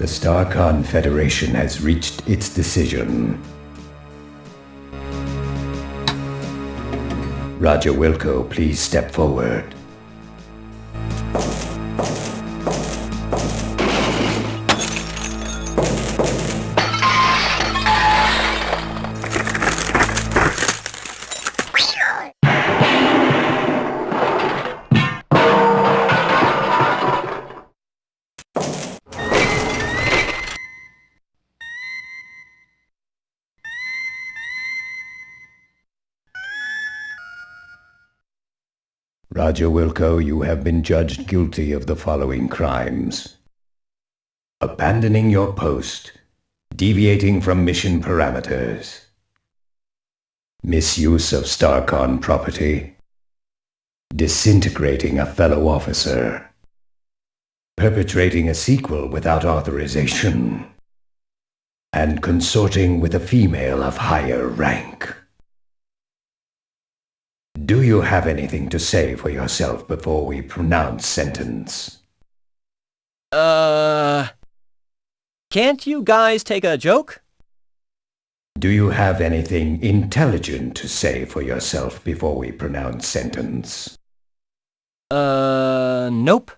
Starcon Federation has reached its decision. Roger Wilco, please step forward. Roger Wilco, you have been judged guilty of the following crimes: abandoning your post, deviating from mission parameters, misuse of Starcon property, disintegrating a fellow officer, perpetrating a sequel without authorization, and consorting with a female of higher rank. Do you have anything to say for yourself before we pronounce sentence? Can't you guys take a joke? Do you have anything intelligent to say for yourself before we pronounce sentence? Nope.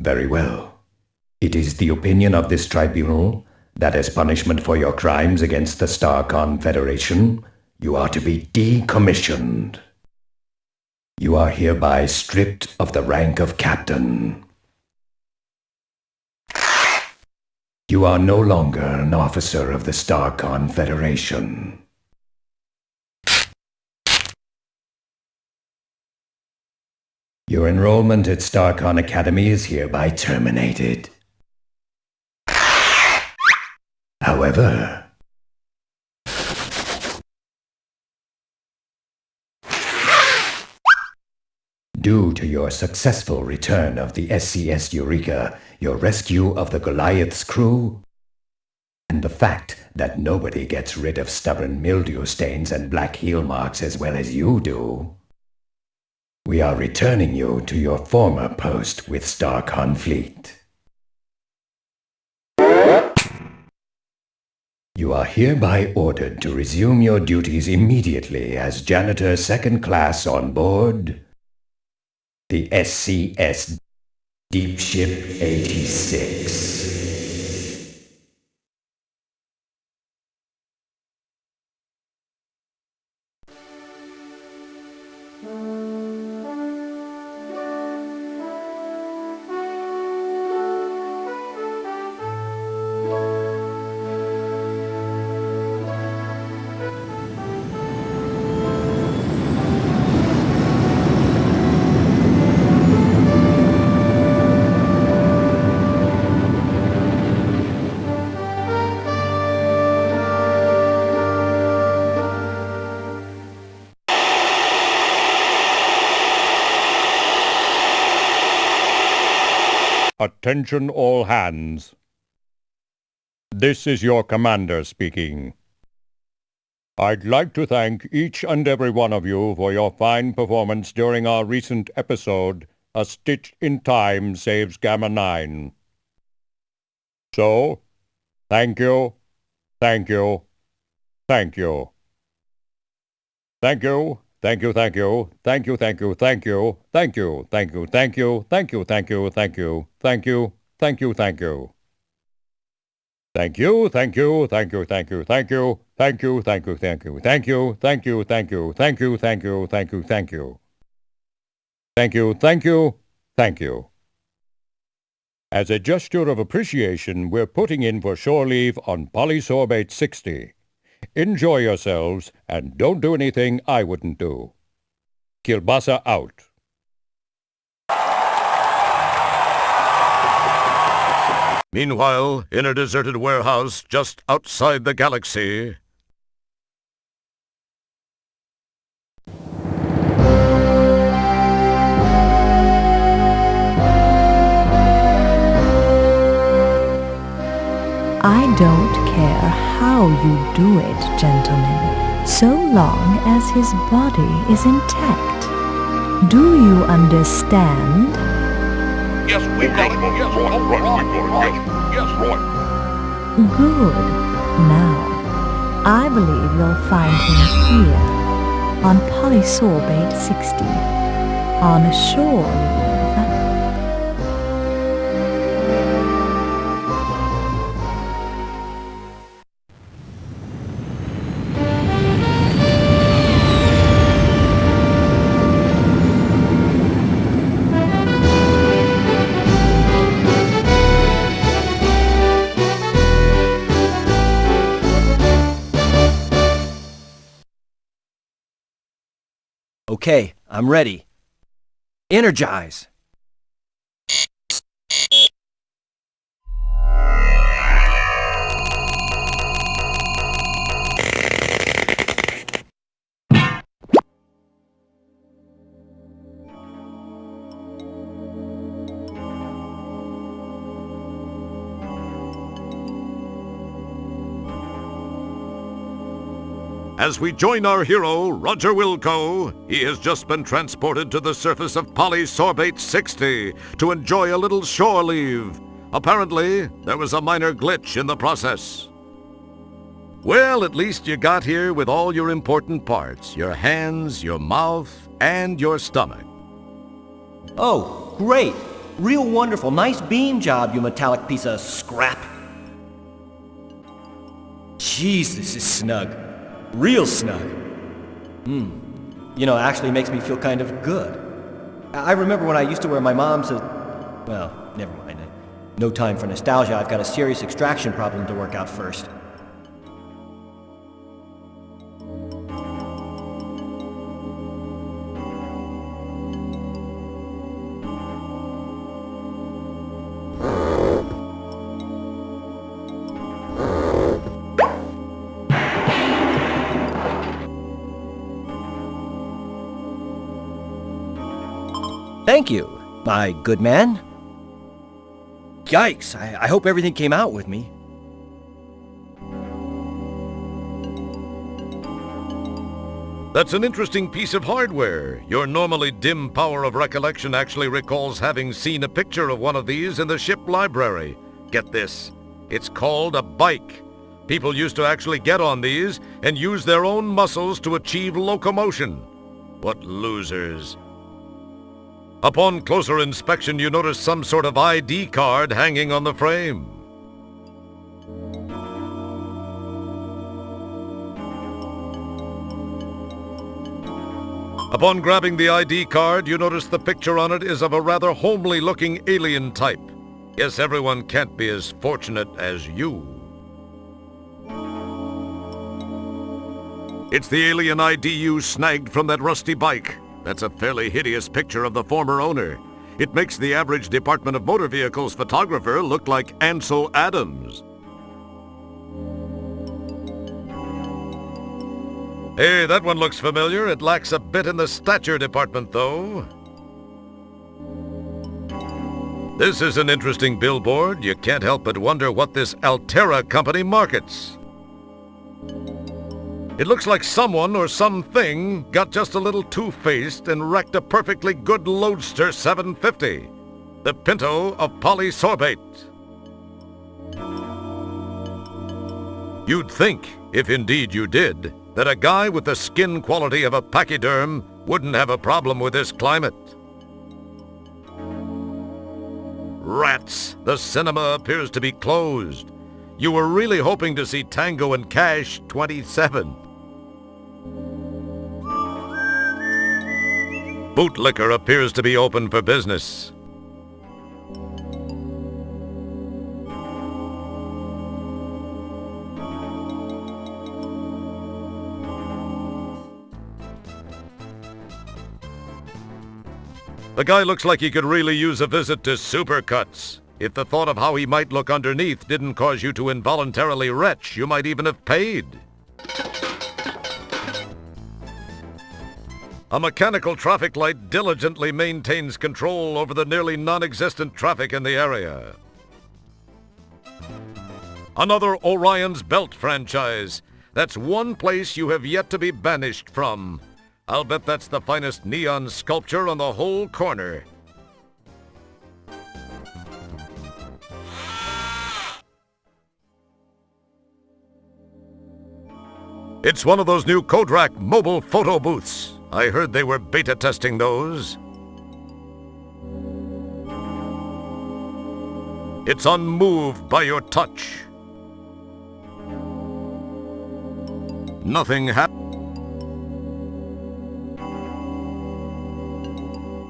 Very well. It is the opinion of this tribunal that as punishment for your crimes against the Starcon Federation, you are to be decommissioned. You are hereby stripped of the rank of captain. You are no longer an officer of the Starcon Federation. Your enrollment at Starcon Academy is hereby terminated. However, due to your successful return of the SCS Eureka, your rescue of the Goliath's crew, and the fact that nobody gets rid of stubborn mildew stains and black heel marks as well as you do, we are returning you to your former post with Starcon Fleet. You are hereby ordered to resume your duties immediately as janitor second class on board the SCS Deep Ship 86. Attention all hands. This is your commander speaking. I'd like to thank each and every one of you for your fine performance during our recent episode, A Stitch in Time Saves Gamma 9. So, thank you, thank you, thank you. Thank you. Thank you, thank you, thank you, thank you, thank you, thank you, thank you, thank you, thank you, thank you, thank you, thank you, thank you, thank you. Thank you, thank you, thank you, thank you, thank you, thank you, thank you, thank you, thank you, thank you, thank you, thank you, thank you, thank you, thank you. Thank you, thank you, thank you. As a gesture of appreciation, we're putting in for shore leave on Polysorbate 60. Enjoy yourselves, and don't do anything I wouldn't do. Kilbasa out. Meanwhile, in a deserted warehouse just outside the galaxy, I don't care how you do it, gentlemen, so long as his body is intact. Do you understand? yes, we got it. Yes, all right, we got it. Yes. Yes, Roy. Good. Now, I believe you'll find him here, on Polysorbate 60, on shore leave. Okay, I'm ready. Energize! As we join our hero, Roger Wilco, he has just been transported to the surface of Polysorbate 60 to enjoy a little shore leave. Apparently, there was a minor glitch in the process. Well, at least you got here with all your important parts, your hands, your mouth, and your stomach. Oh, great! Real wonderful. Nice beam job, you metallic piece of scrap. Jeez, this is snug. Real snug. You know, it actually makes me feel kind of good. I remember when I used to wear my mom's... well, never mind. No time for nostalgia. I've got a serious extraction problem to work out first. Thank you, my good man. Yikes, I hope everything came out with me. That's an interesting piece of hardware. Your normally dim power of recollection actually recalls having seen a picture of one of these in the ship library. Get this, it's called a bike. People used to actually get on these and use their own muscles to achieve locomotion. What losers. Upon closer inspection, you notice some sort of ID card hanging on the frame. Upon grabbing the ID card, you notice the picture on it is of a rather homely-looking alien type. Guess everyone can't be as fortunate as you. It's the alien ID you snagged from that rusty bike. That's a fairly hideous picture of the former owner. It makes the average Department of Motor Vehicles photographer look like Ansel Adams. Hey, that one looks familiar. It lacks a bit in the stature department, though. This is an interesting billboard. You can't help but wonder what this Altera company markets. It looks like someone or something got just a little two-faced and wrecked a perfectly good Loadster 750, the Pinto of Polysorbate. You'd think, if indeed you did, that a guy with the skin quality of a pachyderm wouldn't have a problem with this climate. Rats! The cinema appears to be closed. You were really hoping to see Tango and Cash 27. Bootlicker appears to be open for business. The guy looks like he could really use a visit to Supercuts. If the thought of how he might look underneath didn't cause you to involuntarily retch, you might even have paid. A mechanical traffic light diligently maintains control over the nearly non-existent traffic in the area. Another Orion's Belt franchise. That's one place you have yet to be banished from. I'll bet that's the finest neon sculpture on the whole corner. It's one of those new Kodrak mobile photo booths. I heard they were beta testing those. It's unmoved by your touch. Nothing happens.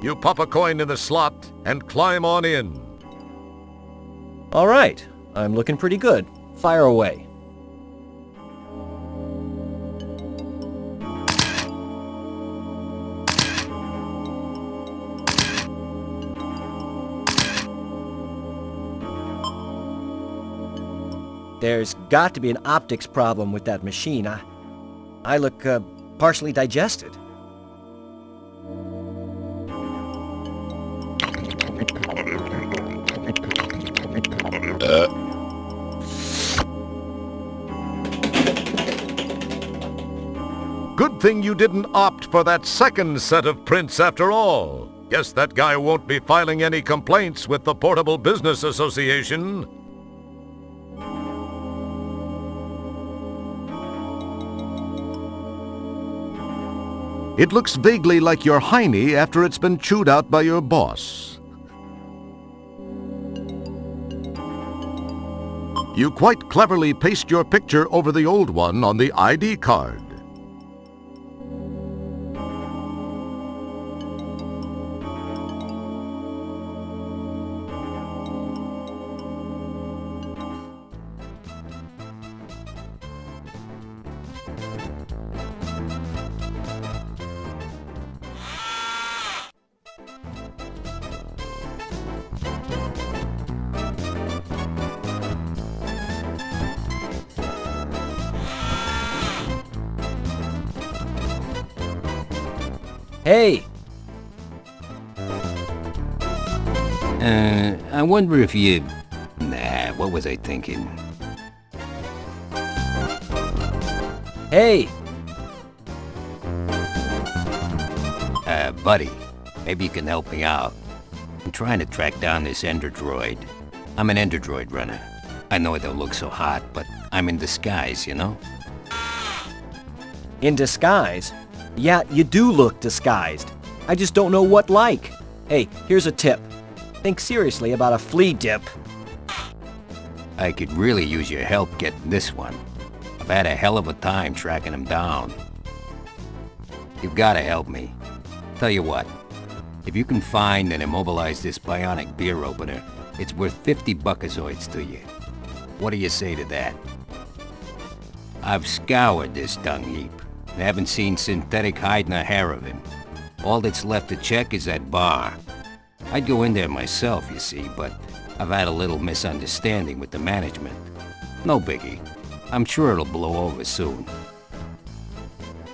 You pop a coin in the slot and climb on in. All right, I'm looking pretty good. Fire away. There's got to be an optics problem with that machine. I look partially digested. Good thing you didn't opt for that second set of prints after all. Guess that guy won't be filing any complaints with the Portable Business Association. It looks vaguely like your hiney after it's been chewed out by your boss. You quite cleverly paste your picture over the old one on the ID card. Hey! I wonder if you... Nah, what was I thinking? Hey! Buddy, maybe you can help me out. I'm trying to track down this Ender Droid. I'm an Ender Droid runner. I know it don't look so hot, but I'm in disguise, you know? In disguise? Yeah, you do look disguised. I just don't know what like. Hey, here's a tip. Think seriously about a flea dip. I could really use your help getting this one. I've had a hell of a time tracking him down. You've gotta help me. Tell you what, if you can find and immobilize this bionic beer opener, it's worth 50 buckazoids to you. What do you say to that? I've scoured this dung heap. I haven't seen synthetic hide nor hair of him. All that's left to check is that bar. I'd go in there myself, you see, but I've had a little misunderstanding with the management. No biggie. I'm sure it'll blow over soon.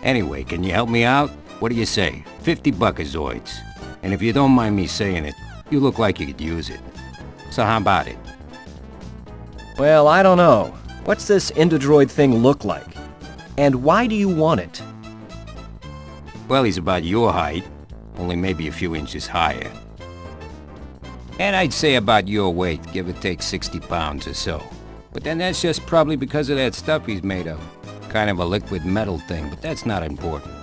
Anyway, can you help me out? What do you say? 50 buckazoids. And if you don't mind me saying it, you look like you could use it. So how about it? Well, I don't know. What's this Endodroid thing look like? And why do you want it? Well, he's about your height, only maybe a few inches higher. And I'd say about your weight, give or take 60 pounds or so. But then that's just probably because of that stuff he's made of. Kind of a liquid metal thing, but that's not important.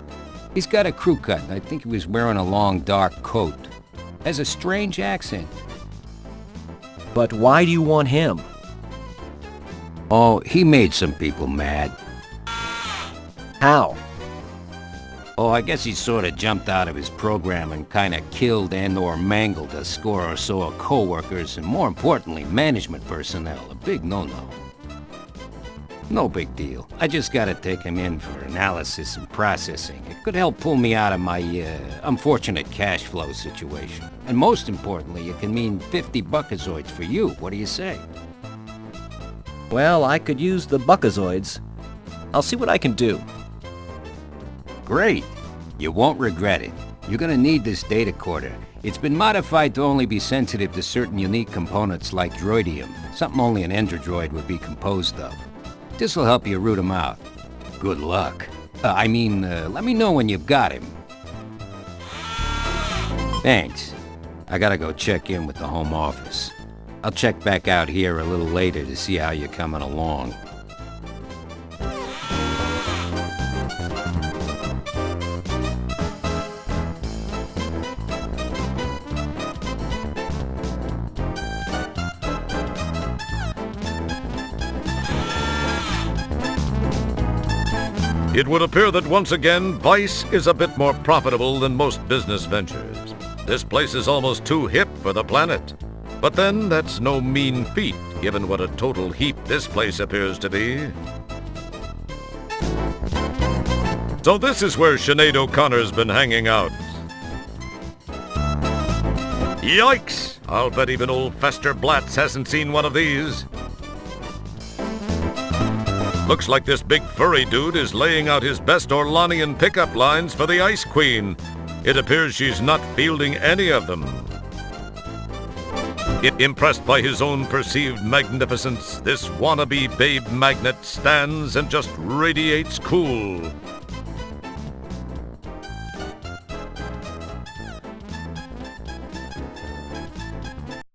He's got a crew cut, and I think he was wearing a long dark coat. Has a strange accent. But why do you want him? Oh, he made some people mad. How? Oh, I guess he sort of jumped out of his program and kind of killed and/or mangled a score or so of co-workers and, more importantly, management personnel. A big no-no. No big deal. I just gotta take him in for analysis and processing. It could help pull me out of my, unfortunate cash flow situation. And most importantly, it can mean 50 buckazoids for you. What do you say? Well, I could use the buckazoids. I'll see what I can do. Great. You won't regret it. You're gonna need this data quarter. It's been modified to only be sensitive to certain unique components like droidium, something only an Ender Droid would be composed of. This'll help you root him out. Good luck. Let me know when you've got him. Thanks. I gotta go check in with the home office. I'll check back out here a little later to see how you're coming along. It would appear that once again, Vice is a bit more profitable than most business ventures. This place is almost too hip for the planet. But then, that's no mean feat, given what a total heap this place appears to be. So this is where Sinead O'Connor's been hanging out. Yikes! I'll bet even old Fester Blatz hasn't seen one of these. Looks like this big furry dude is laying out his best Orlanian pickup lines for the Ice Queen. It appears she's not fielding any of them. Impressed by his own perceived magnificence, this wannabe babe magnet stands and just radiates cool.